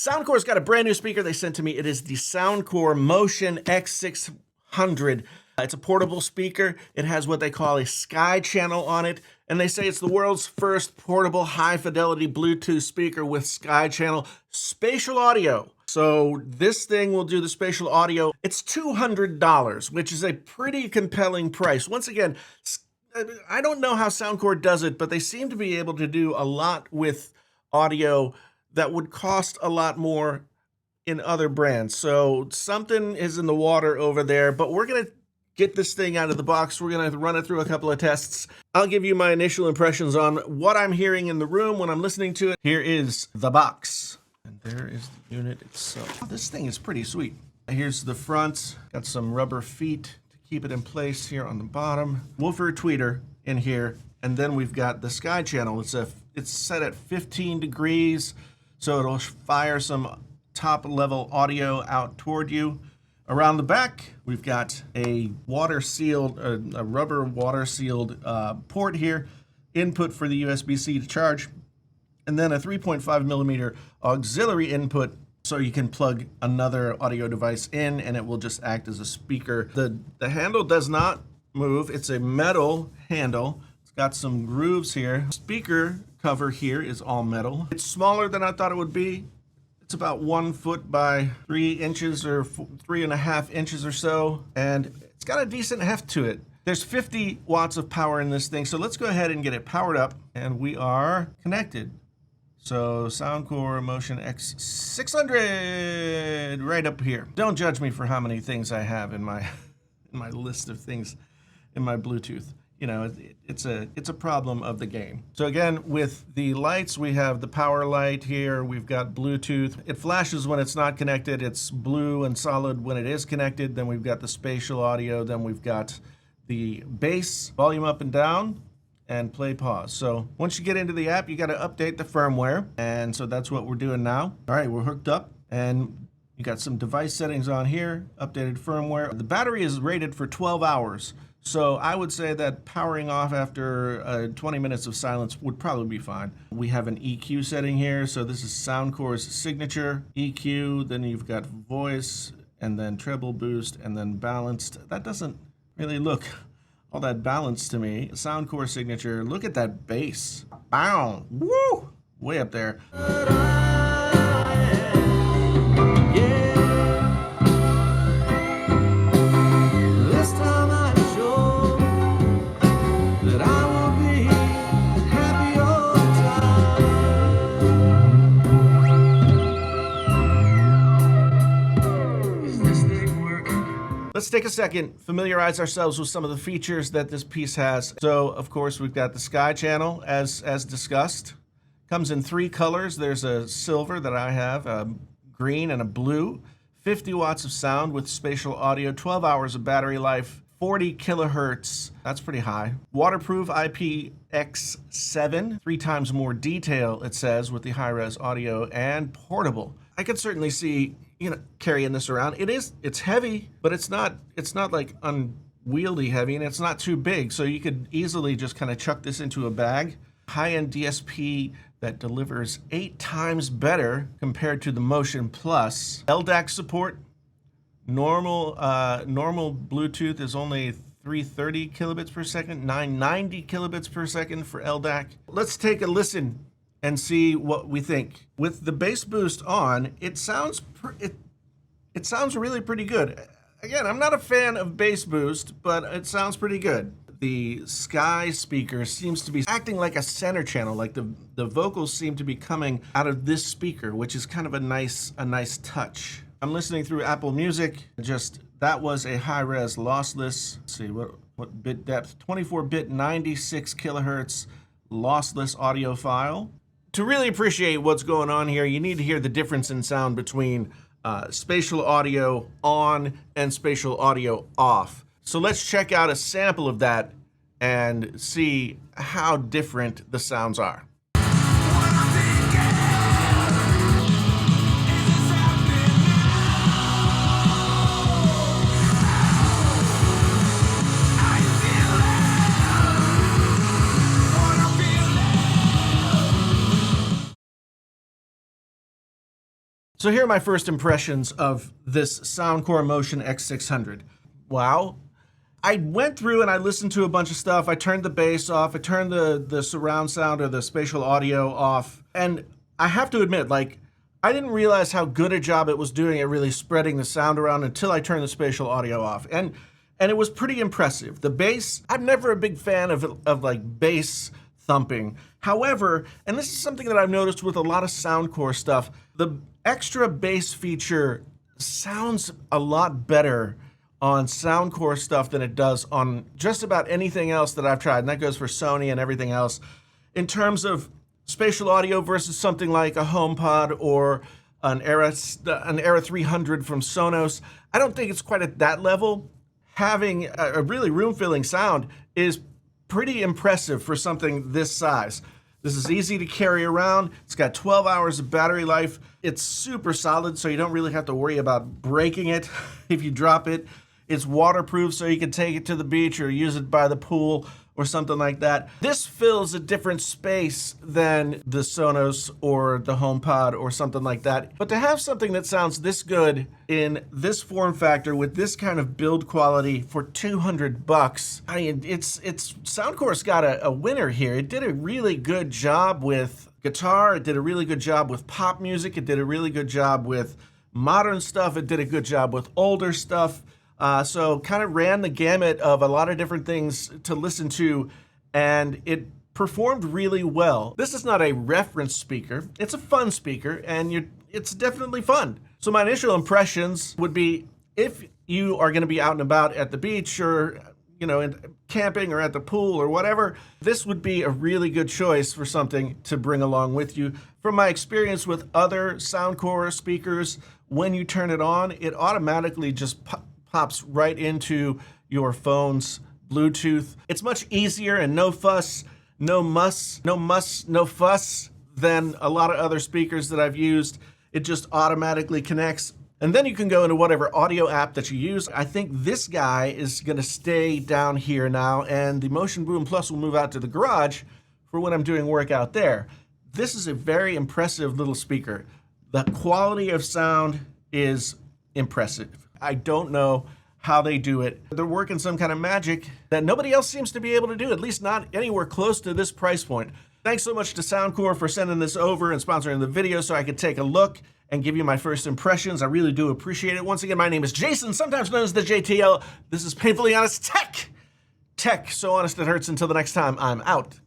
Soundcore's got a brand new speaker they sent to me. It is the Soundcore Motion X600. It's a portable speaker. It has what they call a sky channel on it, and they say it's the world's first portable high-fidelity Bluetooth speaker with sky channel spatial audio. So this thing will do the spatial audio. It's $200, which is a pretty compelling price. Once again, I don't know how Soundcore does it, but they seem to be able to do a lot with audio that would cost a lot more in other brands. So something is in the water over there, but we're going to get this thing out of the box. We're going to run it through a couple of tests. I'll give you my initial impressions on what I'm hearing in the room when I'm listening to it. Here is the box. And there is the unit itself. This thing is pretty sweet. Here's the front. Got some rubber feet to keep it in place here on the bottom. Woofer tweeter in here. And then we've got the sky channel. It's set at 15 degrees, so it'll fire some top level audio out toward you. Around the back, we've got a rubber water sealed port here, input for the USB-C to charge, and then a 3.5 millimeter auxiliary input so you can plug another audio device in and it will just act as a speaker. The handle does not move. It's a metal handle. It's got some grooves here. Speaker cover here is all metal. It's smaller than I thought it would be. It's about 1 foot by 3 inches or 3.5 inches or so, and it's got a decent heft to it. There's 50 watts of power in this thing, so let's go ahead and get it powered up, and we are connected. So Soundcore Motion X600 right up here. Don't judge me for how many things I have in my list of things in my Bluetooth. You know, it's a problem of the game. So again, with the lights, we have the power light here. We've got Bluetooth. It flashes when it's not connected. It's blue and solid when it is connected. Then we've got the spatial audio. Then we've got the bass, volume up and down, and play pause. So once you get into the app, you got to update the firmware. And so that's what we're doing now. All right, we're hooked up and you got some device settings on here, updated firmware. The battery is rated for 12 hours. So I would say that powering off after 20 minutes of silence would probably be fine. We have an EQ setting here. So this is Soundcore's signature EQ. Then you've got voice and then treble boost and then balanced. That doesn't really look all that balanced to me. Soundcore signature. Look at that bass. Bow. Woo! Way up there. Let's take a second, familiarize ourselves with some of the features that this piece has. So, of course, we've got the sky channel, as discussed. Comes in 3 colors. There's a silver that I have, a green and a blue. 50 watts of sound with spatial audio, 12 hours of battery life, 40 kilohertz. That's pretty high. Waterproof IPX7, 3 times more detail, it says, with the high-res audio, and portable. I could certainly see, you know, carrying this around. It's heavy, but it's not like unwieldy heavy, and it's not too big. So you could easily just kind of chuck this into a bag. High-end DSP that delivers 8 times better compared to the Motion Plus. LDAC support. Normal Bluetooth is only 330 kilobits per second, 990 kilobits per second for LDAC. Let's take a listen and see what we think. With the bass boost on, it sounds really pretty good. Again, I'm not a fan of bass boost, but it sounds pretty good. The Sky speaker seems to be acting like a center channel, like the vocals seem to be coming out of this speaker, which is kind of a nice touch. I'm listening through Apple Music. That was a high-res lossless. Let's see what bit depth, 24-bit 96 kilohertz lossless audio file. To really appreciate what's going on here, you need to hear the difference in sound between spatial audio on and spatial audio off. So let's check out a sample of that and see how different the sounds are. So here are my first impressions of this Soundcore Motion X600. Wow. I went through and I listened to a bunch of stuff. I turned the bass off. I turned the surround sound or the spatial audio off. And I have to admit, like, I didn't realize how good a job it was doing at really spreading the sound around until I turned the spatial audio off. And it was pretty impressive. The bass, I'm never a big fan of like bass thumping. However, and this is something that I've noticed with a lot of Soundcore stuff, the extra bass feature sounds a lot better on Soundcore stuff than it does on just about anything else that I've tried. And that goes for Sony and everything else. In terms of spatial audio versus something like a HomePod or an Era 300 from Sonos, I don't think it's quite at that level. Having a really room-filling sound is pretty impressive for something this size. This is easy to carry around. It's got 12 hours of battery life. It's super solid, so you don't really have to worry about breaking it if you drop it. It's waterproof, so you can take it to the beach or use it by the pool or something like that. This fills a different space than the Sonos or the HomePod or something like that. But to have something that sounds this good in this form factor with this kind of build quality for $200, I mean, it's Soundcore's got a winner here. It did a really good job with guitar. It did a really good job with pop music. It did a really good job with modern stuff. It did a good job with older stuff. So kind of ran the gamut of a lot of different things to listen to, and it performed really well. This is not a reference speaker. It's a fun speaker, and it's definitely fun. So my initial impressions would be, if you are going to be out and about at the beach or, you know, camping or at the pool or whatever, this would be a really good choice for something to bring along with you. From my experience with other Soundcore speakers, when you turn it on, it automatically just pops right into your phone's Bluetooth. It's much easier and no fuss, no muss, no fuss than a lot of other speakers that I've used. It just automatically connects. And then you can go into whatever audio app that you use. I think this guy is gonna stay down here now, and the Motion Boom Plus will move out to the garage for when I'm doing work out there. This is a very impressive little speaker. The quality of sound is impressive. I don't know how they do it. They're working some kind of magic that nobody else seems to be able to do, at least not anywhere close to this price point. Thanks so much to Soundcore for sending this over and sponsoring the video so I could take a look and give you my first impressions. I really do appreciate it. Once again, my name is Jason, sometimes known as the JTL. This is Painfully Honest Tech. Tech, so honest it hurts. Until the next time, I'm out.